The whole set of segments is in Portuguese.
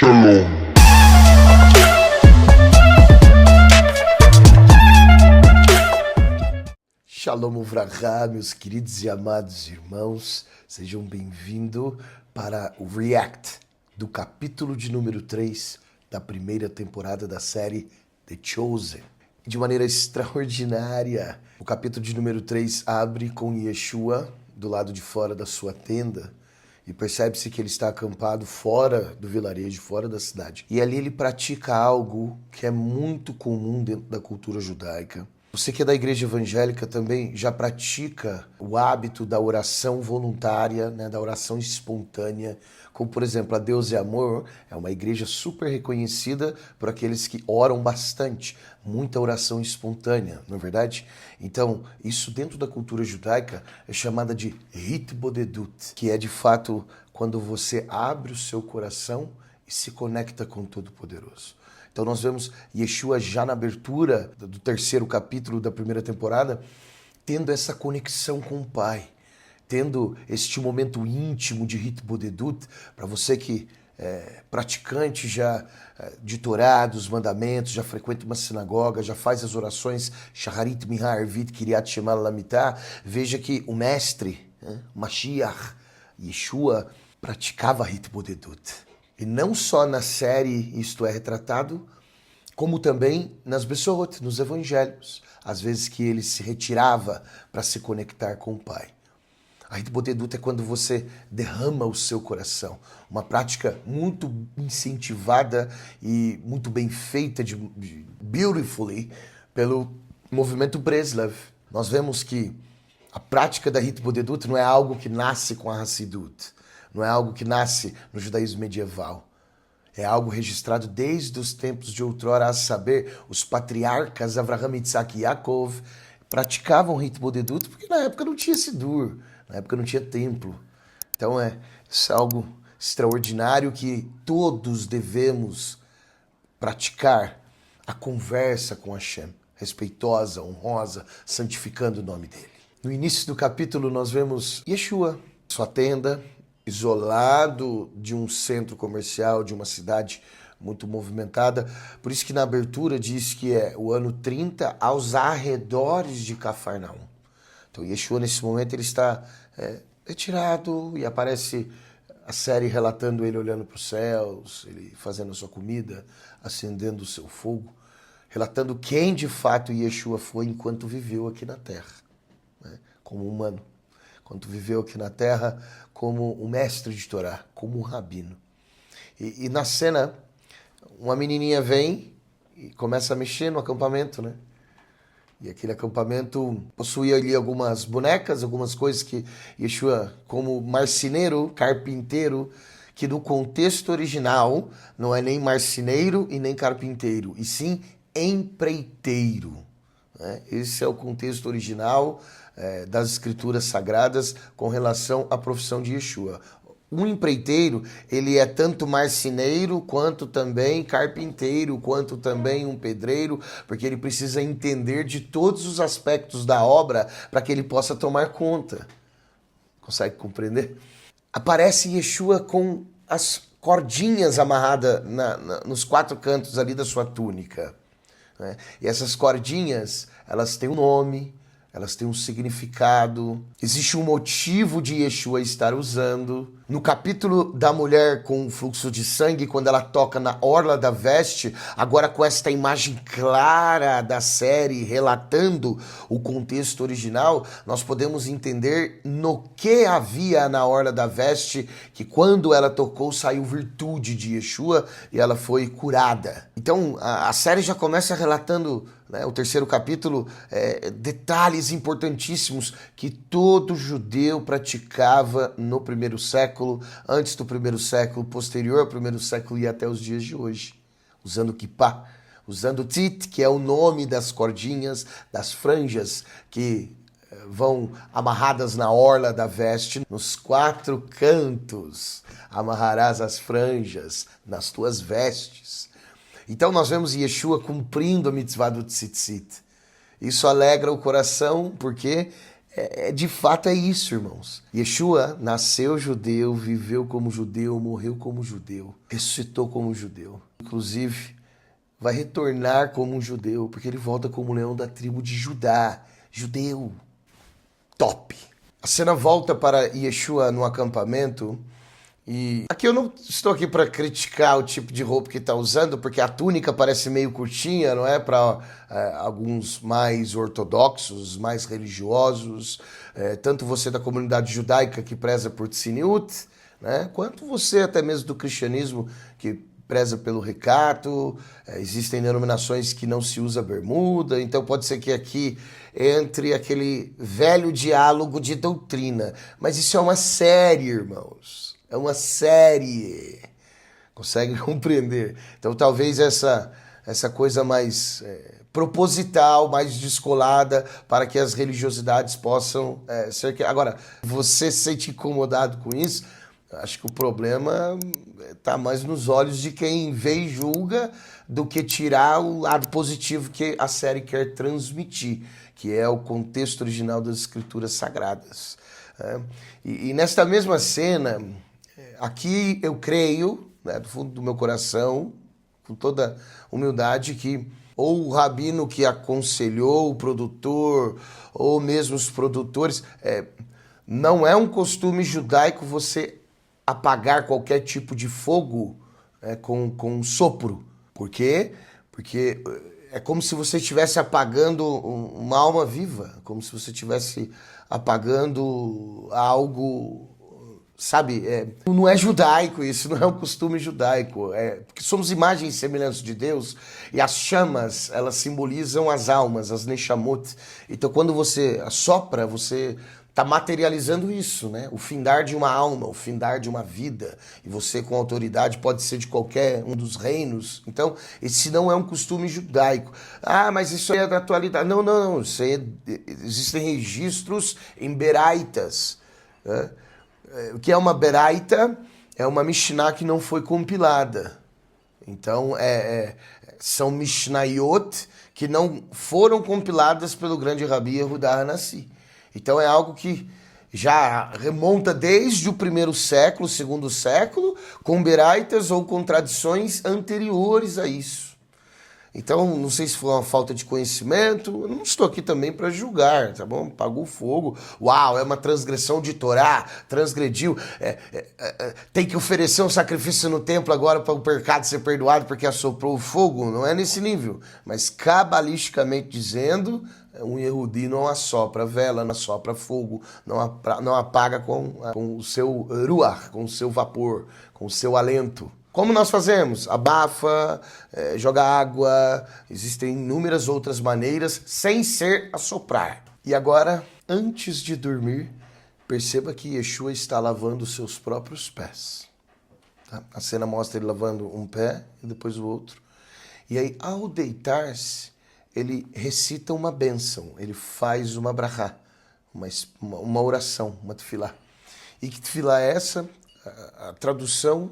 Shalom. Shalom Uvrahá, meus queridos e amados irmãos, sejam bem-vindos para o React do capítulo de número 3 da primeira temporada da série The Chosen. De maneira extraordinária, o capítulo de número 3 abre com Yeshua do lado de fora da sua tenda e percebe-se que ele está acampado fora do vilarejo, fora da cidade. E ali ele pratica algo que é muito comum dentro da cultura judaica. Você que é da igreja evangélica também já pratica o hábito da oração voluntária, né, da oração espontânea, como por exemplo a Deus é Amor, é uma igreja super reconhecida por aqueles que oram bastante, muita oração espontânea, não é verdade? Então, isso dentro da cultura judaica é chamada de Hitbodedut, que é de fato quando você abre o seu coração e se conecta com o Todo-Poderoso. Então nós vemos Yeshua já na abertura do terceiro capítulo da primeira temporada, tendo essa conexão com o Pai, tendo este momento íntimo de Hitbodedut, para você que é praticante já de Torá, dos mandamentos, já frequenta uma sinagoga, já faz as orações Shacharit, Minha, Arvit, Kiryat Shema Lamitah, veja que o mestre, Mashiach, Yeshua, praticava Hitbodedut. E não só na série isto é retratado, como também nas Bessorot, nos evangelhos, às vezes que ele se retirava para se conectar com o Pai. A Hitbodedut é quando você derrama o seu coração, uma prática muito incentivada e muito bem feita, beautifully, pelo movimento Breslev. Nós vemos que a prática da Hitbodedut não é algo que nasce com a Hassidut, não é algo que nasce no judaísmo medieval. É algo registrado desde os tempos de outrora, a saber, os patriarcas Avraham, Yitzhak e Yaakov praticavam Hitbodedut porque na época não tinha Sidur, na época não tinha templo. Então isso é algo extraordinário que todos devemos praticar, a conversa com Hashem, respeitosa, honrosa, santificando o nome dele. No início do capítulo nós vemos Yeshua, sua tenda, isolado de um centro comercial, de uma cidade muito movimentada. Por isso que na abertura diz que é o ano 30 aos arredores de Cafarnaum. Então Yeshua nesse momento ele está retirado e aparece a série relatando ele olhando para os céus, ele fazendo a sua comida, acendendo o seu fogo, relatando quem de fato Yeshua foi enquanto viveu aqui na Terra, né, como humano. Quando viveu aqui na Terra como um mestre de Torá, como um rabino. E na cena, uma menininha vem e começa a mexer no acampamento, né? E aquele acampamento possuía ali algumas bonecas, algumas coisas que Yeshua, como marceneiro, carpinteiro, que no contexto original não é nem marceneiro e nem carpinteiro, e sim empreiteiro. Né? Esse é o contexto original das escrituras sagradas com relação à profissão de Yeshua. Um empreiteiro, ele é tanto marceneiro, quanto também carpinteiro, quanto também um pedreiro, porque ele precisa entender de todos os aspectos da obra para que ele possa tomar conta. Consegue compreender? Aparece Yeshua com as cordinhas amarradas nos quatro cantos ali da sua túnica. Né? E essas cordinhas, elas têm um nome, elas têm um significado, existe um motivo de Yeshua estar usando. No capítulo da mulher com o fluxo de sangue, quando ela toca na orla da veste, agora com esta imagem clara da série relatando o contexto original, nós podemos entender no que havia na orla da veste, que quando ela tocou saiu virtude de Yeshua e ela foi curada. Então a série já começa relatando, né, o terceiro capítulo, detalhes importantíssimos que todo judeu praticava no primeiro século, antes do primeiro século, posterior ao primeiro século e até os dias de hoje. Usando kippah, usando tzit, que é o nome das cordinhas, das franjas que vão amarradas na orla da veste, nos quatro cantos amarrarás as franjas nas tuas vestes. Então nós vemos Yeshua cumprindo a mitzvah do tzitzit. Isso alegra o coração porque De fato é isso, irmãos. Yeshua nasceu judeu, viveu como judeu, morreu como judeu, ressuscitou como judeu. Inclusive, vai retornar como um judeu, porque ele volta como leão da tribo de Judá. Judeu. Top. A cena volta para Yeshua no acampamento. E aqui eu não estou aqui para criticar o tipo de roupa que está usando, porque a túnica parece meio curtinha, não é? Para alguns mais ortodoxos, mais religiosos, tanto você da comunidade judaica que preza por tzniut, né? Quanto você até mesmo do cristianismo que preza pelo recato. Existem denominações que não se usa bermuda, então pode ser que aqui entre aquele velho diálogo de doutrina. Mas isso é uma série, irmãos. É uma série. Consegue compreender? Então talvez essa coisa mais proposital, mais descolada, para que as religiosidades possam ser... Agora, você se sente incomodado com isso? Acho que o problema está mais nos olhos de quem vê e julga do que tirar o lado positivo que a série quer transmitir, que é o contexto original das escrituras sagradas. E nesta mesma cena, aqui eu creio, né, do fundo do meu coração, com toda humildade, que ou o rabino que aconselhou o produtor, ou mesmo os produtores, não é um costume judaico você apagar qualquer tipo de fogo com sopro. Por quê? Porque é como se você estivesse apagando uma alma viva, como se você estivesse apagando algo, sabe? Não é judaico isso, não é um costume judaico. Porque somos imagens e semelhanças de Deus, e as chamas, elas simbolizam as almas, as neshamot. Então quando você assopra, você está materializando isso, né? O findar de uma alma, o findar de uma vida. E você, com autoridade, pode ser de qualquer um dos reinos. Então, esse não é um costume judaico. Ah, mas isso aí é da atualidade. Não, não, não. Isso aí existem registros em beraitas. Né? O que é uma beraita? É uma Mishnah que não foi compilada. Então, são Mishnayot que não foram compiladas pelo grande Rabi Yehudá Hanassi. Então é algo que já remonta desde o primeiro século, segundo século, com beraitas ou com tradições anteriores a isso. Então, não sei se foi uma falta de conhecimento, eu não estou aqui também para julgar, tá bom? Pagou fogo, uau, é uma transgressão de Torá, transgrediu, tem que oferecer um sacrifício no templo agora para o pecado ser perdoado porque assoprou o fogo, não é nesse nível. Mas, cabalisticamente dizendo, um Yehudi não assopra vela, não assopra fogo, não apaga com o seu ruach, com o seu vapor, com o seu alento. Como nós fazemos? Abafa, joga água, existem inúmeras outras maneiras sem ser assoprar. E agora, antes de dormir, perceba que Yeshua está lavando os seus próprios pés. Tá? A cena mostra ele lavando um pé e depois o outro. E aí, ao deitar-se, ele recita uma bênção, ele faz uma brachá, uma oração, uma tefilá. E que tefilá é essa? A tradução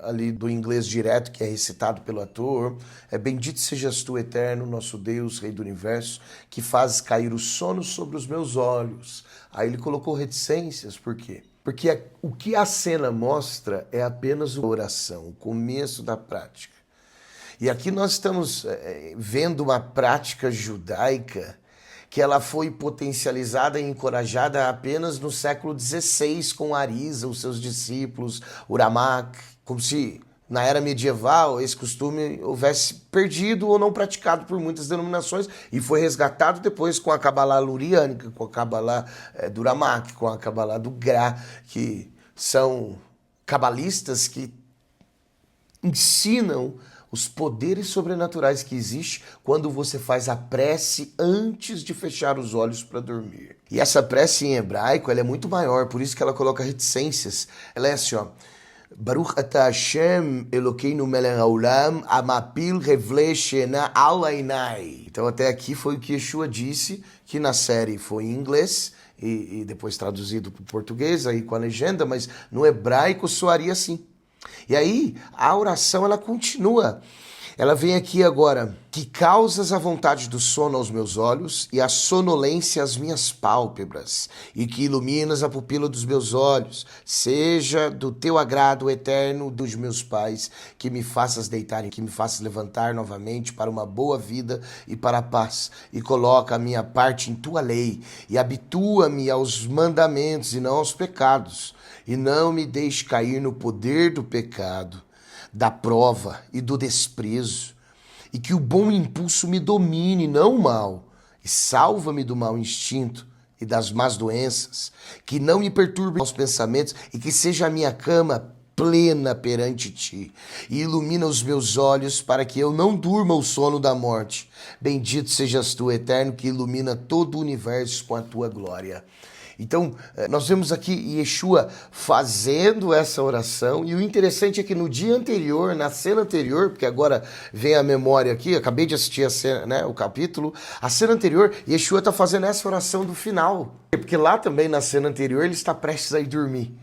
ali do inglês direto, que é recitado pelo ator, é: bendito sejas tu, eterno, nosso Deus, Rei do Universo, que fazes cair o sono sobre os meus olhos. Aí ele colocou reticências, por quê? Porque o que a cena mostra é apenas uma oração, o começo da prática. E aqui nós estamos vendo uma prática judaica que ela foi potencializada e encorajada apenas no século XVI com Arisa, os seus discípulos, Uramak, como se na era medieval esse costume houvesse perdido ou não praticado por muitas denominações e foi resgatado depois com a Cabalá luriânica, com a Cabalá do Uramak, com a Cabalá do Gra, que são cabalistas que ensinam os poderes sobrenaturais que existem quando você faz a prece antes de fechar os olhos para dormir. E essa prece em hebraico ela é muito maior, por isso que ela coloca reticências. Ela é assim, ó: Baruch ata Hashem Elokeinu melech haolam amapil revle shena al einai. Então até aqui foi o que Yeshua disse, que na série foi em inglês e depois traduzido para o português aí com a legenda, mas no hebraico soaria assim. E aí, a oração, ela continua. Ela vem aqui agora. Que causas a vontade do sono aos meus olhos e a sonolência às minhas pálpebras, e que iluminas a pupila dos meus olhos. Seja do teu agrado eterno dos meus pais, que me faças deitar e que me faças levantar novamente para uma boa vida e para a paz. E coloca a minha parte em tua lei, e habitua-me aos mandamentos e não aos pecados. E não me deixe cair no poder do pecado, da prova e do desprezo. E que o bom impulso me domine, não o mal, e salva-me do mau instinto e das más doenças, que não me perturbe os pensamentos e que seja a minha cama plena perante ti, e ilumina os meus olhos para que eu não durma o sono da morte. Bendito sejas tu, eterno, que ilumina todo o universo com a tua glória. Então, nós vemos aqui Yeshua fazendo essa oração, e o interessante é que no dia anterior, na cena anterior, porque agora vem a memória aqui, acabei de assistir a cena, né, o capítulo, a cena anterior, Yeshua está fazendo essa oração do final, porque lá também na cena anterior ele está prestes a ir dormir,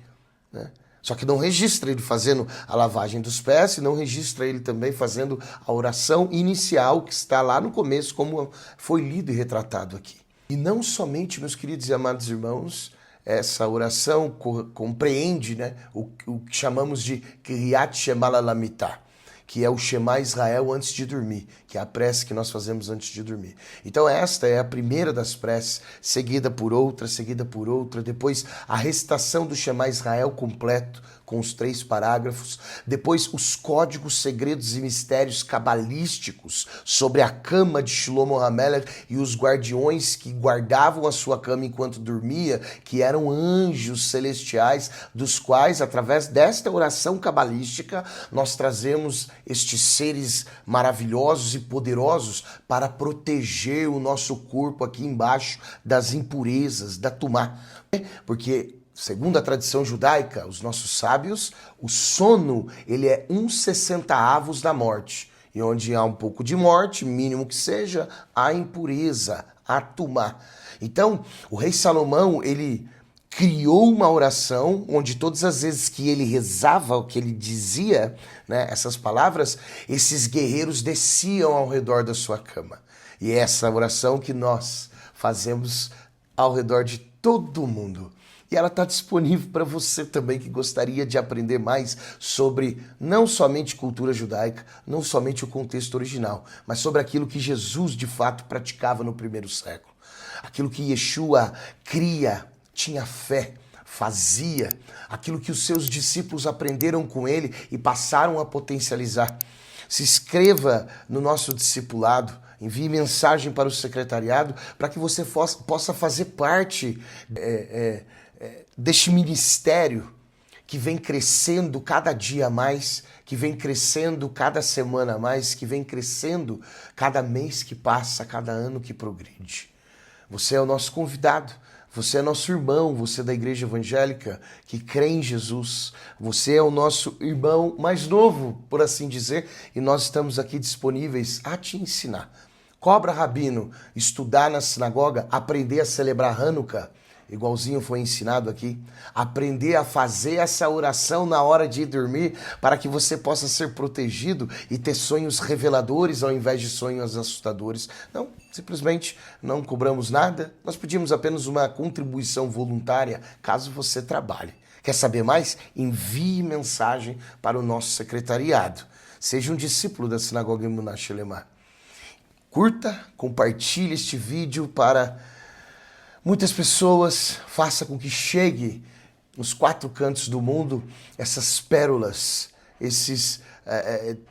né? Só que não registra ele fazendo a lavagem dos pés e não registra ele também fazendo a oração inicial que está lá no começo, como foi lido e retratado aqui. E não somente, meus queridos e amados irmãos, essa oração compreende, né, o que chamamos de Kriyat Shema Lamitah, que é o Shema Israel antes de dormir, que é a prece que nós fazemos antes de dormir. Então esta é a primeira das preces, seguida por outra, depois a recitação do Shema Israel completo, com os 3 parágrafos, depois os códigos, segredos e mistérios cabalísticos sobre a cama de Shlomo HaMelech e os guardiões que guardavam a sua cama enquanto dormia, que eram anjos celestiais, dos quais, através desta oração cabalística, nós trazemos estes seres maravilhosos e poderosos para proteger o nosso corpo aqui embaixo das impurezas, da tumá. Porque segundo a tradição judaica, os nossos sábios, o sono ele é 1/60 da morte. E onde há um pouco de morte, mínimo que seja, há impureza, há tumá. Então, o rei Salomão, ele criou uma oração onde todas as vezes que ele rezava, o que ele dizia, né, essas palavras, esses guerreiros desciam ao redor da sua cama. E é essa oração que nós fazemos ao redor de todo mundo. E ela está disponível para você também que gostaria de aprender mais sobre não somente cultura judaica, não somente o contexto original, mas sobre aquilo que Jesus de fato praticava no primeiro século. Aquilo que Yeshua cria, tinha fé, fazia, aquilo que os seus discípulos aprenderam com ele e passaram a potencializar. Se inscreva no nosso discipulado, envie mensagem para o secretariado para que você possa fazer parte deste ministério que vem crescendo cada dia a mais, que vem crescendo cada semana a mais, que vem crescendo cada mês que passa, cada ano que progride. Você é o nosso convidado, você é nosso irmão, você é da igreja evangélica que crê em Jesus, você é o nosso irmão mais novo, por assim dizer, e nós estamos aqui disponíveis a te ensinar. Cobra rabino, estudar na sinagoga, aprender a celebrar Hanukkah, igualzinho foi ensinado aqui, aprender a fazer essa oração na hora de ir dormir para que você possa ser protegido e ter sonhos reveladores ao invés de sonhos assustadores. Não, simplesmente não cobramos nada, nós pedimos apenas uma contribuição voluntária caso você trabalhe. Quer saber mais? Envie mensagem para o nosso secretariado. Seja um discípulo da Sinagoga Emunah Shelemah. Curta, compartilhe este vídeo para muitas pessoas, faça com que chegue nos 4 cantos do mundo essas pérolas, esses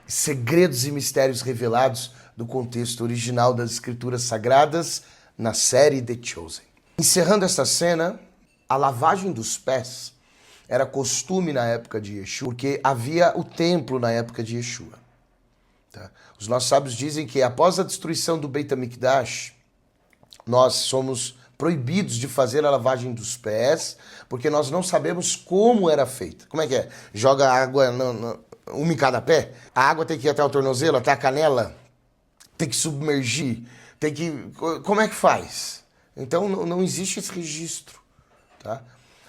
segredos e mistérios revelados do contexto original das Escrituras Sagradas na série The Chosen. Encerrando esta cena, a lavagem dos pés era costume na época de Yeshua, porque havia o templo na época de Yeshua. Tá? Os nossos sábios dizem que após a destruição do Beit HaMikdash, nós somos proibidos de fazer a lavagem dos pés, porque nós não sabemos como era feita. Como é que é? Joga água uma em cada pé? A água tem que ir até o tornozelo, até a canela? Tem que submergir? Tem que... Como é que faz? Então não existe esse registro. Tá?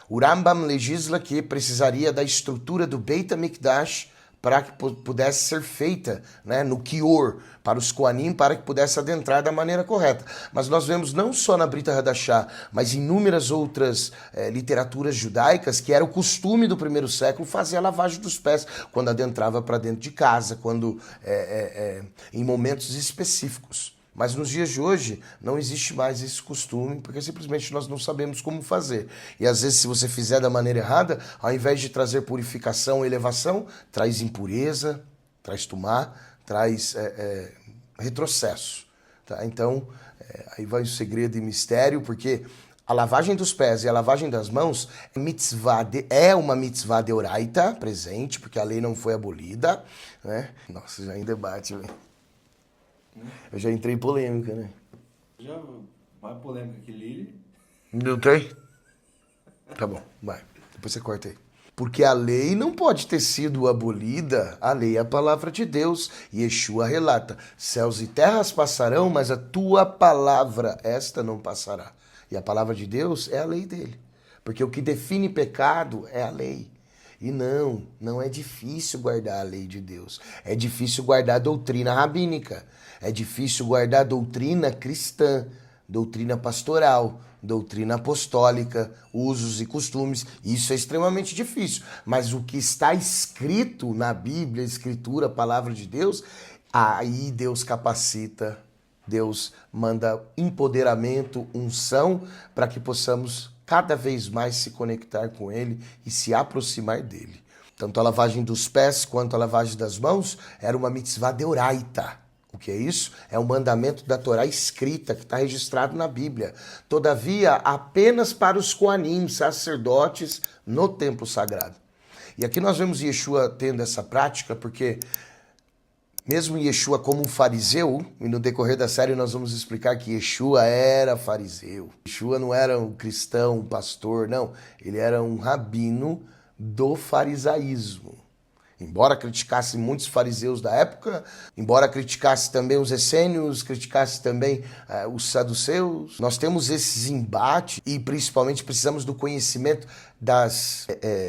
O Rambam legisla que precisaria da estrutura do Beit HaMikdash para que pudesse ser feita, né, no Kior, para os Koanim, para que pudesse adentrar da maneira correta. Mas nós vemos não só na Brita Hadashah, mas em inúmeras outras literaturas judaicas, que era o costume do primeiro século fazer a lavagem dos pés, quando adentrava para dentro de casa, quando em momentos específicos. Mas nos dias de hoje não existe mais esse costume, porque simplesmente nós não sabemos como fazer. E às vezes, se você fizer da maneira errada, ao invés de trazer purificação e elevação, traz impureza, traz tumá, traz retrocesso. Tá? Então, aí vai o segredo e mistério, porque a lavagem dos pés e a lavagem das mãos é uma mitzvah de oraita presente, porque a lei não foi abolida. Né? Nossa, já em debate, velho. Eu já entrei em polêmica, né? Já mais polêmica que Lili. Não tem? Tá bom, vai. Depois você corta aí. Porque a lei não pode ter sido abolida. A lei é a palavra de Deus. E Yeshua relata: céus e terras passarão, mas a tua palavra, esta não passará. E a palavra de Deus é a lei dele. Porque o que define pecado é a lei. E não é difícil guardar a lei de Deus. É difícil guardar a doutrina rabínica. É difícil guardar a doutrina cristã, doutrina pastoral, doutrina apostólica, usos e costumes. Isso é extremamente difícil. Mas o que está escrito na Bíblia, a Escritura, a palavra de Deus, aí Deus capacita, Deus manda empoderamento, unção, para que possamos cada vez mais se conectar com Ele e se aproximar dele. Tanto a lavagem dos pés quanto a lavagem das mãos era uma mitzvah deoraita. O que é isso? É um mandamento da Torá escrita, que está registrado na Bíblia. Todavia, apenas para os Koanim, sacerdotes, no templo sagrado. E aqui nós vemos Yeshua tendo essa prática, porque mesmo Yeshua como um fariseu, e no decorrer da série nós vamos explicar que Yeshua era fariseu. Yeshua não era um cristão, um pastor, não. Ele era um rabino do farisaísmo. Embora criticasse muitos fariseus da época, embora criticasse também os essênios, criticasse também os saduceus, nós temos esses embates e principalmente precisamos do conhecimento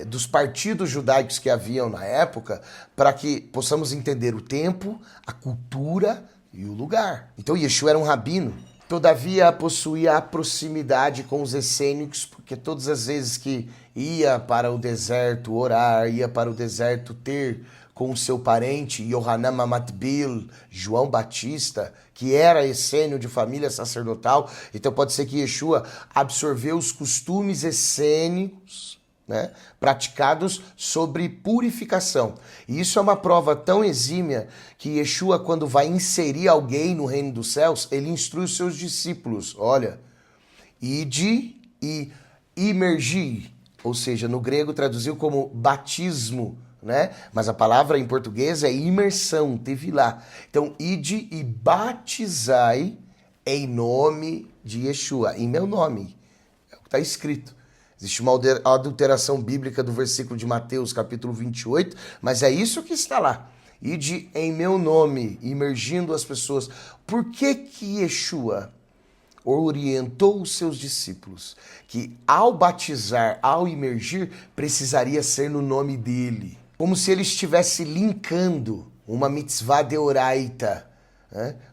dos partidos judaicos que haviam na época para que possamos entender o tempo, a cultura e o lugar. Então Yeshua era um rabino. Todavia, possuía a proximidade com os essênicos, porque todas as vezes que ia para o deserto orar, ia para o deserto ter com o seu parente, Yohanan Matbil, João Batista, que era essênio de família sacerdotal, então pode ser que Yeshua absorveu os costumes essênicos, né, praticados sobre purificação. E isso é uma prova tão exímia que Yeshua, quando vai inserir alguém no reino dos céus, ele instrui os seus discípulos. Olha, ide e imergi, ou seja, no grego traduziu como batismo, né? Mas a palavra em português é imersão, teve lá. Então, ide e batizai em nome de Yeshua, em meu nome. É o que está escrito. Existe uma adulteração bíblica do versículo de Mateus, capítulo 28, mas é isso que está lá. Ide em meu nome, imergindo as pessoas. Por que Yeshua orientou os seus discípulos que ao batizar, ao imergir, precisaria ser no nome dele? Como se ele estivesse linkando uma mitzvah deoraita,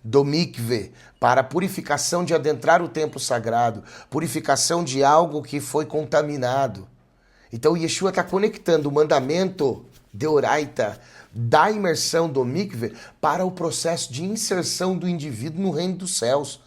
do mikve, para a purificação de adentrar o templo sagrado, purificação de algo que foi contaminado. Então Yeshua está conectando o mandamento deoraita da imersão do mikve para o processo de inserção do indivíduo no reino dos céus.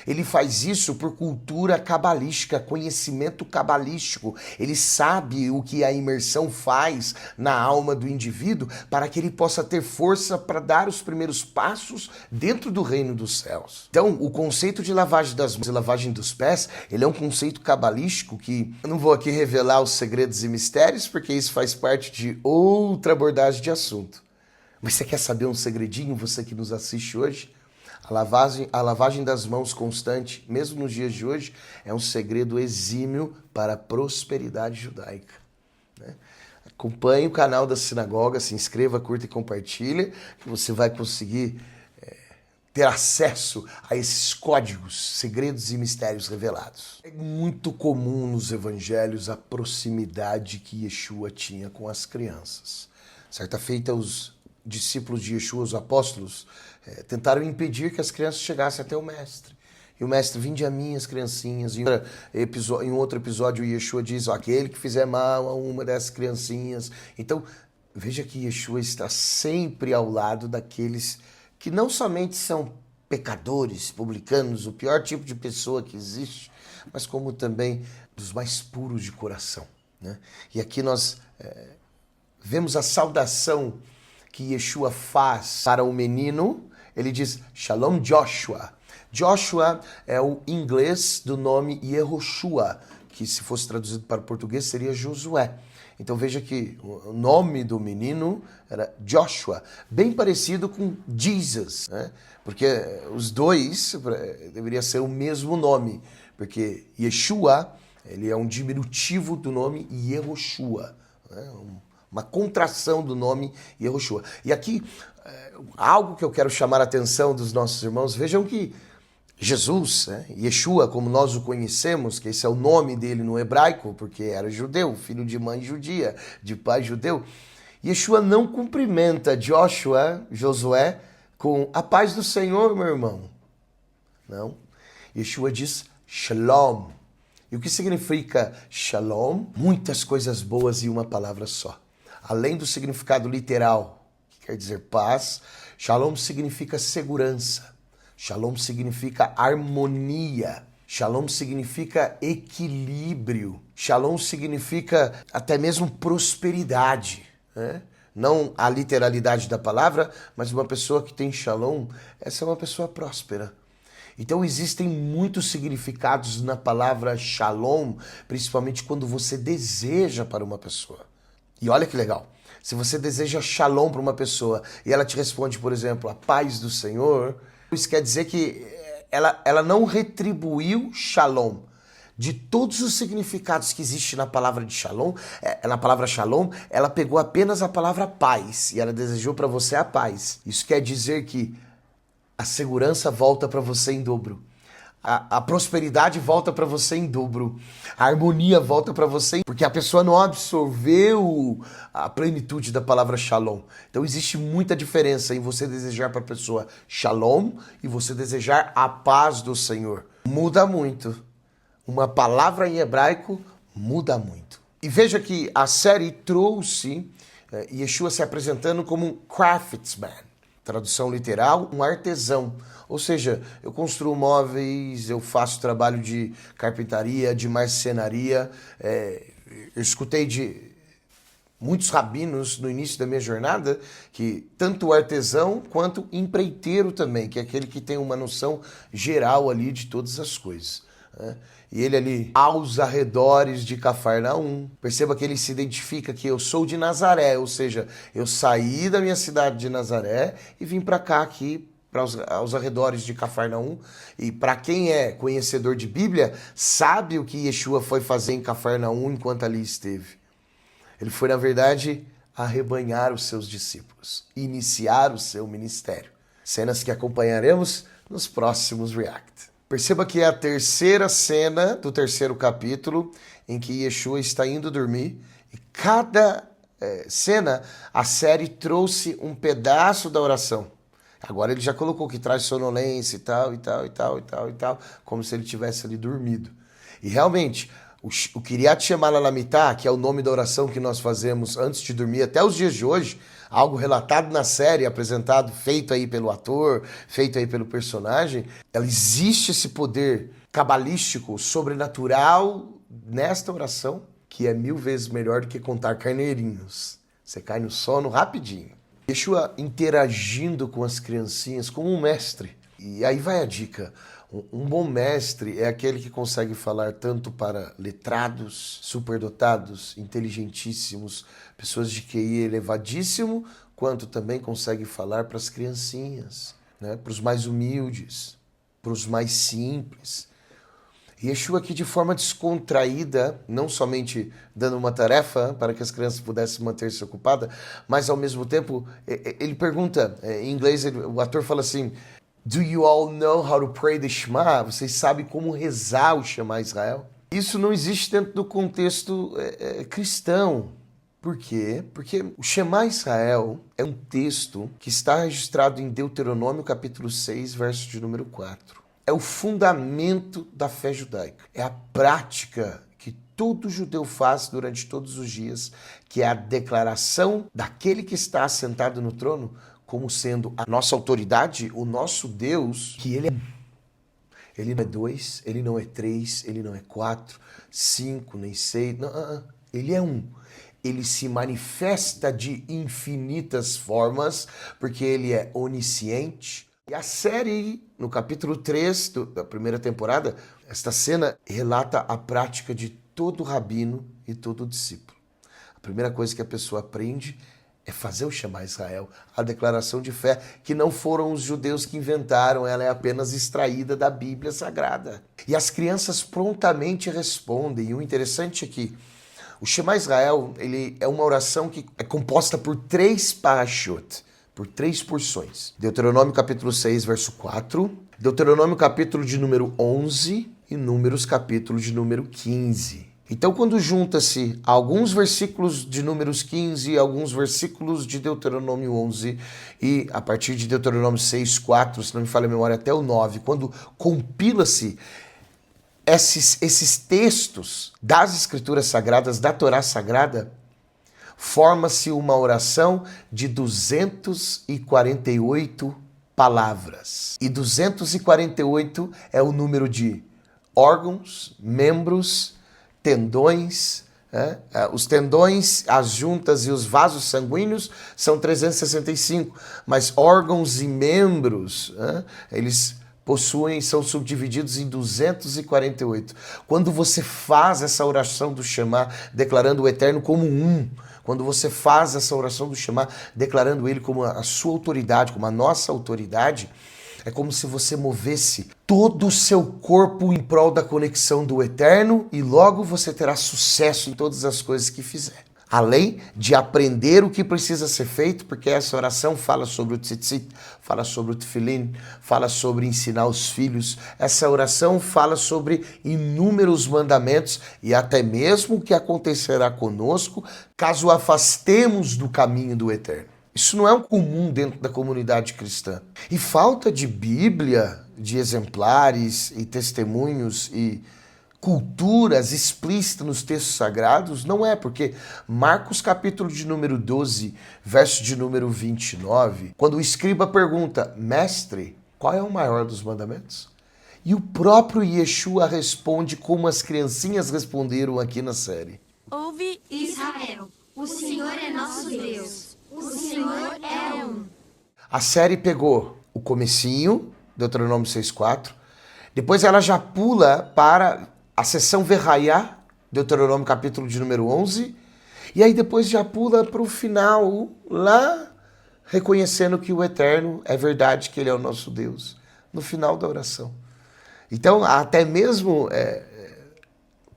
Ele faz isso por cultura cabalística, conhecimento cabalístico. Ele sabe o que a imersão faz na alma do indivíduo para que ele possa ter força para dar os primeiros passos dentro do reino dos céus. Então, o conceito de lavagem das mãos e lavagem dos pés, ele é um conceito cabalístico que eu não vou aqui revelar os segredos e mistérios, porque isso faz parte de outra abordagem de assunto. Mas você quer saber um segredinho, você que nos assiste hoje? A lavagem das mãos constante, mesmo nos dias de hoje, é um segredo exímio para a prosperidade judaica. Né? Acompanhe o canal da Sinagoga, se inscreva, curta e compartilhe, que você vai conseguir ter acesso a esses códigos, segredos e mistérios revelados. É muito comum nos evangelhos a proximidade que Yeshua tinha com as crianças. Certa feita, os discípulos de Yeshua, os apóstolos, tentaram impedir que as crianças chegassem até o mestre. E o mestre, vinde a mim, as criancinhas. Em um outro episódio, Yeshua diz, aquele que fizer mal a uma dessas criancinhas. Então, veja que Yeshua está sempre ao lado daqueles que não somente são pecadores, publicanos, o pior tipo de pessoa que existe, mas como também dos mais puros de coração, né? E aqui nós vemos a saudação que Yeshua faz para o menino. Ele diz, Shalom Joshua. Joshua é o inglês do nome Yehoshua, que se fosse traduzido para o português seria Josué. Então veja que o nome do menino era Joshua, bem parecido com Jesus, né? Porque os dois deveria ser o mesmo nome, porque Yeshua, ele é um diminutivo do nome Yehoshua, né? Uma contração do nome Yehoshua. E aqui, algo que eu quero chamar a atenção dos nossos irmãos, vejam que Jesus, né, Yeshua, como nós o conhecemos, que esse é o nome dele no hebraico, porque era judeu, filho de mãe judia, de pai judeu, Yeshua não cumprimenta Josué, com a paz do Senhor, meu irmão. Não. Yeshua diz Shalom. E o que significa Shalom? Muitas coisas boas em uma palavra só. Além do significado literal, que quer dizer paz, Shalom significa segurança. Shalom significa harmonia. Shalom significa equilíbrio. Shalom significa até mesmo prosperidade, né? Não a literalidade da palavra, mas uma pessoa que tem shalom, essa é uma pessoa próspera. Então existem muitos significados na palavra shalom, principalmente quando você deseja para uma pessoa. E olha que legal, se você deseja shalom para uma pessoa e ela te responde, por exemplo, a paz do Senhor, isso quer dizer que ela não retribuiu shalom. De todos os significados que existem na palavra de shalom, na palavra shalom, ela pegou apenas a palavra paz e ela desejou para você a paz. Isso quer dizer que a segurança volta para você em dobro. A prosperidade volta para você em dobro. A harmonia volta para você, porque a pessoa não absorveu a plenitude da palavra shalom. Então existe muita diferença em você desejar para a pessoa shalom e você desejar a paz do Senhor. Muda muito. Uma palavra em hebraico muda muito. E veja que a série trouxe Yeshua se apresentando como um craftsman. Tradução literal, um artesão. Ou seja, eu construo móveis, eu faço trabalho de carpintaria, de marcenaria. Eu escutei de muitos rabinos no início da minha jornada que tanto o artesão quanto empreiteiro também, que é aquele que tem uma noção geral ali de todas as coisas, né? E ele ali aos arredores de Cafarnaum, perceba que ele se identifica que eu sou de Nazaré, ou seja, eu saí da minha cidade de Nazaré e vim para cá aqui, aos arredores de Cafarnaum. E para quem é conhecedor de Bíblia, sabe o que Yeshua foi fazer em Cafarnaum enquanto ali esteve. Ele foi, na verdade, arrebanhar os seus discípulos, iniciar o seu ministério. Cenas que acompanharemos nos próximos React. Perceba que é a terceira cena do terceiro capítulo em que Yeshua está indo dormir. E cada cena, a série trouxe um pedaço da oração. Agora ele já colocou que traz sonolência e tal, como se ele tivesse ali dormido. E realmente, o Kiryat Shema Lalamitá, que é o nome da oração que nós fazemos antes de dormir, até os dias de hoje, algo relatado na série, apresentado, feito aí pelo ator, feito aí pelo personagem, ela existe esse poder cabalístico, sobrenatural nesta oração, que é 1000 vezes melhor do que contar carneirinhos. Você cai no sono rapidinho. Yeshua interagindo com as criancinhas como um mestre. E aí vai a dica. Um bom mestre é aquele que consegue falar tanto para letrados, superdotados, inteligentíssimos, pessoas de QI elevadíssimo, quanto também consegue falar para as criancinhas, né? Para os mais humildes, para os mais simples. E Yeshua aqui de forma descontraída, não somente dando uma tarefa para que as crianças pudessem manter-se ocupadas, mas ao mesmo tempo ele pergunta, em inglês o ator fala assim, do you all know how to pray the Shema? Vocês sabem como rezar o Shema Israel? Isso não existe dentro do contexto cristão, Por quê? Porque o Shema Israel é um texto que está registrado em Deuteronômio capítulo 6, verso de número 4. É o fundamento da fé judaica. É a prática que todo judeu faz durante todos os dias, que é a declaração daquele que está assentado no trono como sendo a nossa autoridade, o nosso Deus, que ele não é 2, ele não é 3, ele não é 4, 5, nem 6, não, ele é um. Ele se manifesta de infinitas formas, porque ele é onisciente. E a série, no capítulo 3 da primeira temporada, esta cena relata a prática de todo rabino e todo discípulo. A primeira coisa que a pessoa aprende é fazer o Shema Israel, a declaração de fé, que não foram os judeus que inventaram, ela é apenas extraída da Bíblia Sagrada. E as crianças prontamente respondem. E o interessante é que o Shema Israel, ele é uma oração que é composta por 3 parashot, por 3 porções. Deuteronômio capítulo 6, verso 4, Deuteronômio capítulo de número 11 e Números capítulo de número 15. Então, quando junta-se alguns versículos de Números 15 e alguns versículos de Deuteronômio 11 e a partir de Deuteronômio 6, 4, se não me falha a memória, até o 9, quando compila-se esses textos das Escrituras Sagradas, da Torá Sagrada, forma-se uma oração de 248 palavras. E 248 é o número de órgãos, membros, tendões. Os tendões, as juntas e os vasos sanguíneos são 365, mas órgãos e membros, eles são subdivididos em 248. Quando você faz essa oração do Shema, declarando o Eterno como um, quando você faz essa oração do Shema, declarando ele como a sua autoridade, como a nossa autoridade, é como se você movesse todo o seu corpo em prol da conexão do Eterno e logo você terá sucesso em todas as coisas que fizer. Além de aprender o que precisa ser feito, porque essa oração fala sobre o tzitzit, fala sobre o tefilim, fala sobre ensinar os filhos. Essa oração fala sobre inúmeros mandamentos e até mesmo o que acontecerá conosco caso afastemos do caminho do Eterno. Isso não é um comum dentro da comunidade cristã. E falta de Bíblia, de exemplares e testemunhos e culturas explícitas nos textos sagrados, não é, porque Marcos capítulo de número 12, verso de número 29, quando o escriba pergunta, mestre, qual é o maior dos mandamentos? E o próprio Yeshua responde como as criancinhas responderam aqui na série. Ouve, Israel, o Senhor é nosso Deus, o Senhor é um. A série pegou o comecinho, Deuteronômio 6,4, depois ela já pula para a seção Verraiá, Deuteronômio capítulo de número 11, e aí depois já pula para o final, lá, reconhecendo que o Eterno é verdade, que Ele é o nosso Deus, no final da oração. Então, até mesmo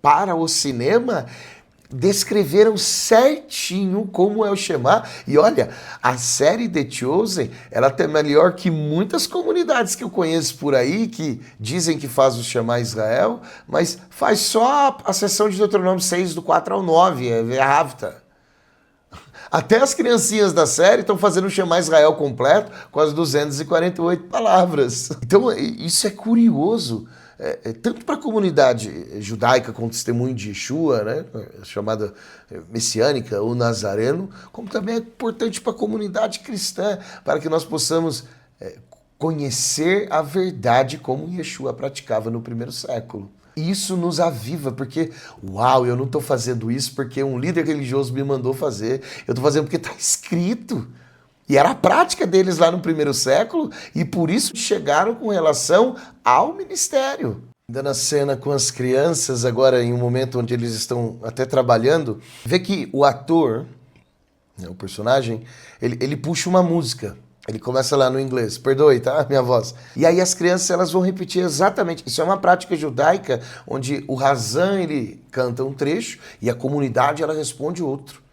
para o cinema, descreveram certinho como é o Shema. E olha, a série The Chosen, ela é melhor que muitas comunidades que eu conheço por aí, que dizem que faz o Shema Israel, mas faz só a sessão de Deuteronômio 6, do 4 ao 9, é Ve'ahavta. Até as criancinhas da série estão fazendo o Shema Israel completo com as 248 palavras. Então, isso é curioso. Tanto para a comunidade judaica com testemunho de Yeshua, né, chamada messiânica ou nazareno, como também é importante para a comunidade cristã, para que nós possamos conhecer a verdade como Yeshua praticava no primeiro século. E isso nos aviva, porque, uau, eu não estou fazendo isso porque um líder religioso me mandou fazer, eu estou fazendo porque está escrito. E era a prática deles lá no primeiro século, e por isso chegaram com relação ao ministério. Ainda na cena com as crianças, agora em um momento onde eles estão até trabalhando, vê que o ator, o personagem, ele puxa uma música. Ele começa lá no inglês, perdoe, tá, minha voz. E aí as crianças elas vão repetir exatamente. Isso é uma prática judaica, onde o Razan ele canta um trecho e a comunidade ela responde outro.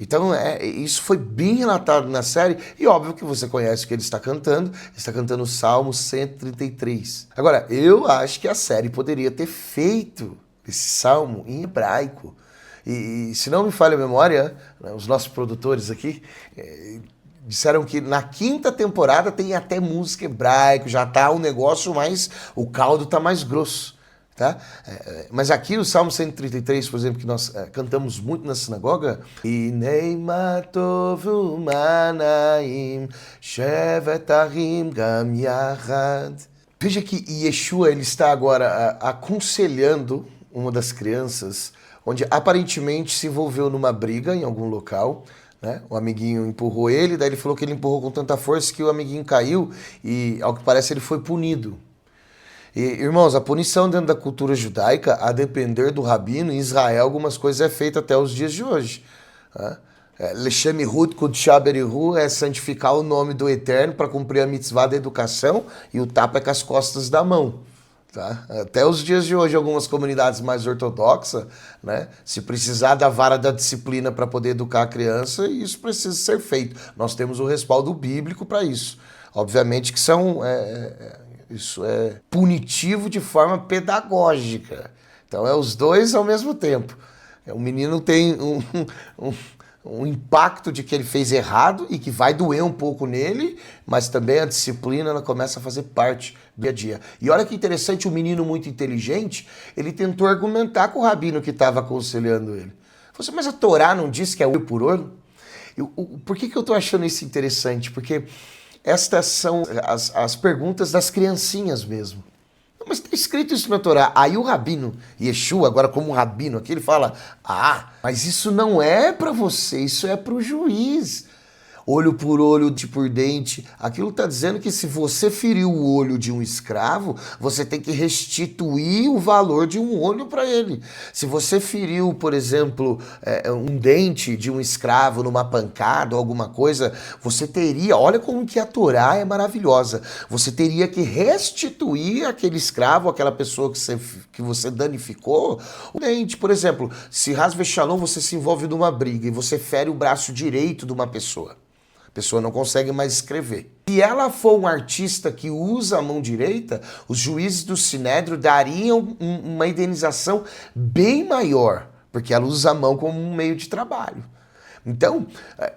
Então, isso foi bem relatado na série, e óbvio que você conhece o que ele está cantando o Salmo 133. Agora, eu acho que a série poderia ter feito esse salmo em hebraico. E se não me falha a memória, né, os nossos produtores aqui disseram que na 5ª temporada tem até música hebraica, já tá um negócio mais... o caldo tá mais grosso. Tá? Mas aqui o Salmo 133, por exemplo, que nós cantamos muito na sinagoga, Hinei matov umanaim shevet achim gam yachad. Veja que Yeshua ele está agora aconselhando uma das crianças, onde aparentemente se envolveu numa briga em algum local, né? O amiguinho empurrou ele, daí ele falou que ele empurrou com tanta força que o amiguinho caiu e, ao que parece, ele foi punido. E, irmãos, a punição dentro da cultura judaica, a depender do rabino, em Israel algumas coisas é feita até os dias de hoje. Lechem Yehud Kudsha Berihu é santificar o nome do Eterno para cumprir a mitzvah da educação, e o tapa é com as costas da mão. Tá? Até os dias de hoje, algumas comunidades mais ortodoxas, né, se precisar da vara da disciplina para poder educar a criança, isso precisa ser feito. Nós temos o respaldo bíblico para isso. Obviamente que isso é punitivo de forma pedagógica. Então é os dois ao mesmo tempo. O menino tem um impacto de que ele fez errado e que vai doer um pouco nele, mas também a disciplina ela começa a fazer parte do dia a dia. E olha que interessante, um menino muito inteligente, ele tentou argumentar com o rabino que estava aconselhando ele. Falou assim, mas a Torá não diz que é olho por olho? Por que eu estou achando isso interessante? Porque estas são as perguntas das criancinhas mesmo. Mas está escrito isso na Torá. Aí o rabino, Yeshua, agora como rabino aqui, ele fala, mas isso não é para você, isso é para o juiz. Olho por olho, dente por dente. Aquilo está dizendo que se você feriu o olho de um escravo, você tem que restituir o valor de um olho para ele. Se você feriu, por exemplo, um dente de um escravo numa pancada ou alguma coisa, você teria, olha como que a Torá é maravilhosa, você teria que restituir aquele escravo, aquela pessoa que você danificou, o dente. Por exemplo, se Hasve Shalom você se envolve numa briga e você fere o braço direito de uma pessoa, a pessoa não consegue mais escrever. Se ela for um artista que usa a mão direita, os juízes do Sinédrio dariam uma indenização bem maior, porque ela usa a mão como um meio de trabalho. Então,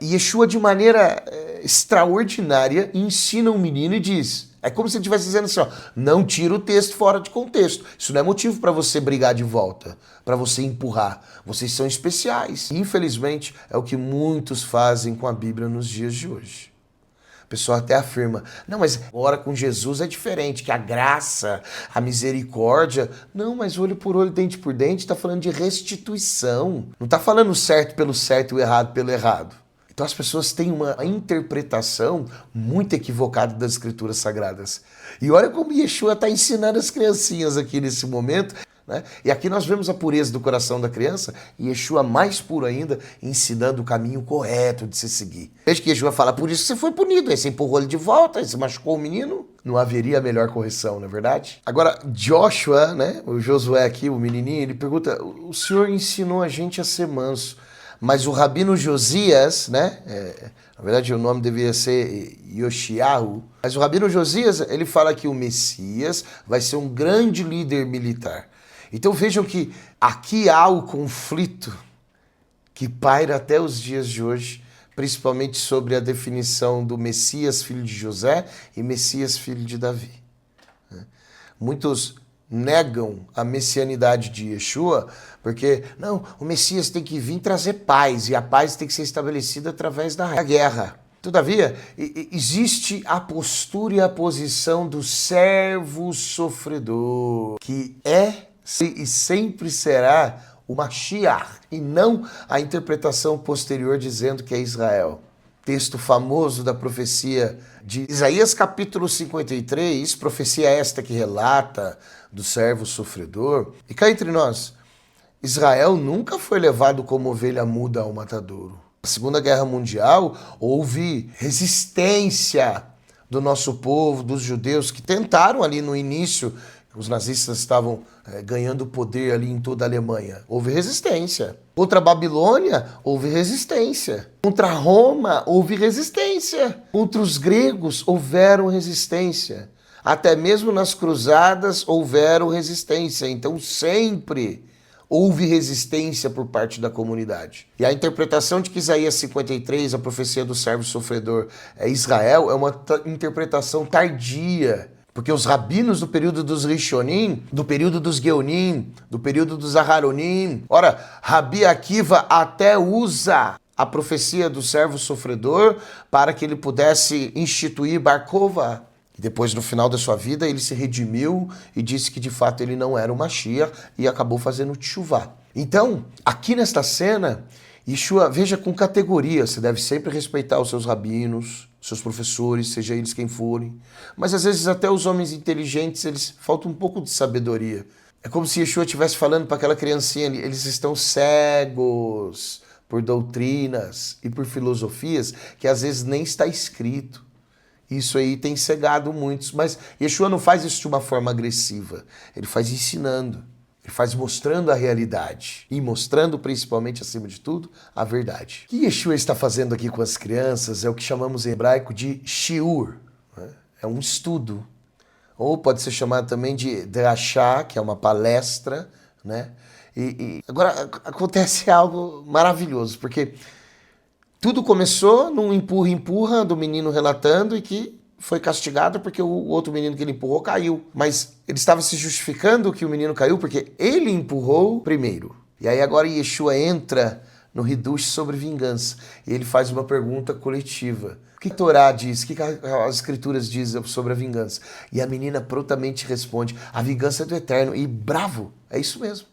Yeshua, de maneira extraordinária, ensina um menino e diz... É como se ele estivesse dizendo assim, não tira o texto fora de contexto. Isso não é motivo para você brigar de volta, para você empurrar. Vocês são especiais. Infelizmente, é o que muitos fazem com a Bíblia nos dias de hoje. O pessoal até afirma, não, mas agora com Jesus é diferente, que a graça, a misericórdia... Não, mas olho por olho, dente por dente, está falando de restituição. Não está falando o certo pelo certo e o errado pelo errado. Então as pessoas têm uma interpretação muito equivocada das Escrituras Sagradas. E olha como Yeshua está ensinando as criancinhas aqui nesse momento, né? E aqui nós vemos a pureza do coração da criança, e Yeshua mais puro ainda, ensinando o caminho correto de se seguir. Veja que Yeshua fala, por isso você foi punido, aí você empurrou ele de volta, aí você machucou o menino. Não haveria melhor correção, não é verdade? Agora, Joshua, né? O Josué aqui, o menininho, ele pergunta, o Senhor ensinou a gente a ser manso, mas o rabino Josias, né? Na verdade o nome deveria ser Yoshiahu, mas o rabino Josias, ele fala que o Messias vai ser um grande líder militar. Então vejam que aqui há o conflito que paira até os dias de hoje, principalmente sobre a definição do Messias filho de José e Messias filho de Davi. Muitos negam a messianidade de Yeshua, porque, não, o Messias tem que vir trazer paz, e a paz tem que ser estabelecida através da guerra. Todavia, existe a postura e a posição do servo sofredor, que é e sempre será o Mashiach, e não a interpretação posterior dizendo que é Israel. Texto famoso da profecia de Isaías capítulo 53, profecia esta que relata do servo sofredor. E cá entre nós, Israel nunca foi levado como ovelha muda ao matadouro. Na Segunda Guerra Mundial houve resistência do nosso povo, dos judeus, que tentaram ali no início, os nazistas estavam ganhando poder ali em toda a Alemanha. Houve resistência. Contra a Babilônia, houve resistência. Contra Roma, houve resistência. Contra os gregos, houveram resistência. Até mesmo nas cruzadas, houveram resistência. Então, sempre houve resistência por parte da comunidade. E a interpretação de que Isaías 53, a profecia do servo sofredor, é Israel, é uma interpretação tardia. Porque os rabinos do período dos Rishonim, do período dos Geonim, do período dos Aharonim, ora, Rabi Akiva até usa a profecia do servo sofredor para que ele pudesse instituir Bar Kova. E depois, no final da sua vida, ele se redimiu e disse que de fato ele não era o Mashiach e acabou fazendo tchuvá. Então, aqui nesta cena, Yeshua, veja com categoria, você deve sempre respeitar os seus rabinos, seus professores, seja eles quem forem. Mas às vezes até os homens inteligentes, eles faltam um pouco de sabedoria. É como se Yeshua estivesse falando para aquela criancinha ali, eles estão cegos por doutrinas e por filosofias que às vezes nem está escrito. Isso aí tem cegado muitos, mas Yeshua não faz isso de uma forma agressiva. Ele faz ensinando, ele faz mostrando a realidade e mostrando principalmente, acima de tudo, a verdade. O que Yeshua está fazendo aqui com as crianças é o que chamamos em hebraico de shiur, né? É um estudo, ou pode ser chamado também de drashá, que é uma palestra, né? E agora acontece algo maravilhoso, porque tudo começou num empurra-empurra do menino relatando e que foi castigado porque o outro menino que ele empurrou caiu. Mas ele estava se justificando que o menino caiu porque ele empurrou primeiro. E aí agora Yeshua entra no Hidush sobre vingança. E ele faz uma pergunta coletiva. O que a Torá diz? O que as escrituras dizem sobre a vingança? E a menina prontamente responde, a vingança é do Eterno. E bravo, é isso mesmo.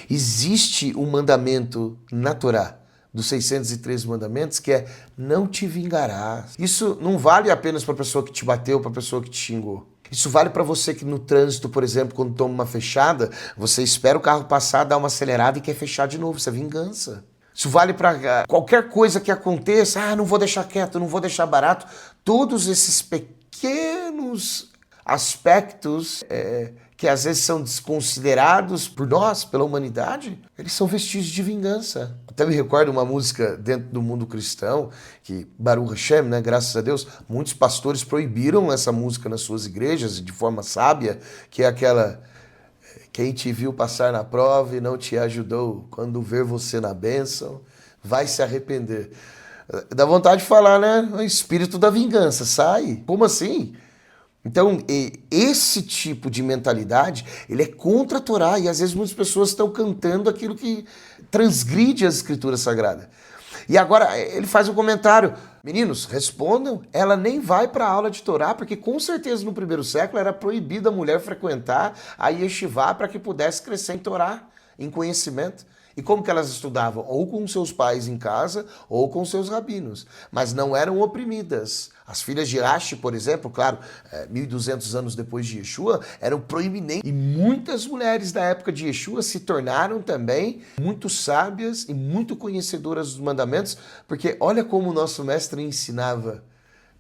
Existe um mandamento na Torá, dos 613 mandamentos, que é não te vingarás. Isso não vale apenas para a pessoa que te bateu, para a pessoa que te xingou. Isso vale para você que no trânsito, por exemplo, quando toma uma fechada, você espera o carro passar, dá uma acelerada e quer fechar de novo. Isso é vingança. Isso vale para qualquer coisa que aconteça. Ah, não vou deixar quieto, não vou deixar barato. Todos esses pequenos aspectos que às vezes são desconsiderados por nós, pela humanidade, eles são vestígios de vingança. Até me recordo uma música dentro do mundo cristão, que Baruch Hashem, né, graças a Deus, muitos pastores proibiram essa música nas suas igrejas de forma sábia, que é aquela: quem te viu passar na prova e não te ajudou, quando ver você na bênção, vai se arrepender. Dá vontade de falar, né? O espírito da vingança, sai. Como assim? Então, esse tipo de mentalidade, ele é contra a Torá, e às vezes muitas pessoas estão cantando aquilo que transgride as escrituras sagradas. E agora ele faz um comentário: meninos, respondam, ela nem vai para a aula de Torá, porque com certeza no primeiro século era proibida a mulher frequentar a yeshivá para que pudesse crescer em Torá, em conhecimento. E como que elas estudavam? Ou com seus pais em casa, ou com seus rabinos. Mas não eram oprimidas. As filhas de Rashi, por exemplo, claro, 1.200 anos depois de Yeshua, eram proeminentes. E muitas mulheres da época de Yeshua se tornaram também muito sábias e muito conhecedoras dos mandamentos, porque olha como o nosso mestre ensinava: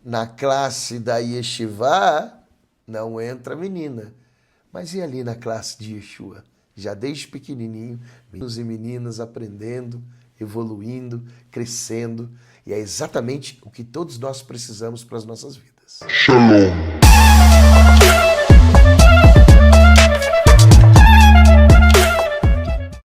na classe da yeshivá não entra menina. Mas e ali na classe de Yeshua? Já desde pequenininho, meninos e meninas aprendendo, evoluindo, crescendo. E é exatamente o que todos nós precisamos para as nossas vidas. Shalom.